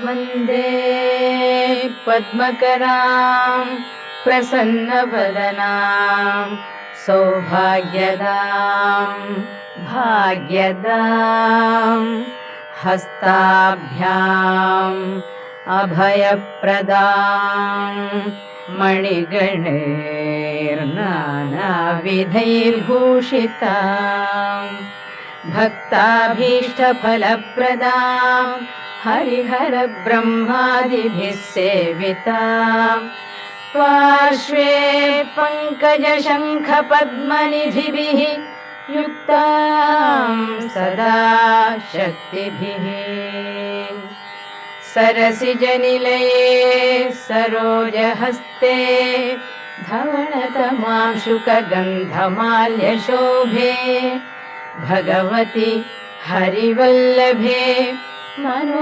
वन्दे पद्मकरां प्रसन्नवदनां सौभाग्यदां भाग्यदां हस्ताभ्याम् अभयप्रदां मणिगणैर्नानाविधैर्भूषितां भक्ताभीष्टफलप्रदां हरिहरब्रह्मादिभिः सेवितां पार्श्वे पङ्कजशङ्खपद्मनिधिभिः युक्तां सदा शक्तिभिः सरसिजनिलये सरोजहस्ते धवळतमांशुकगन्धमाल्यशोभे भगवति हरिवल्लभे मनो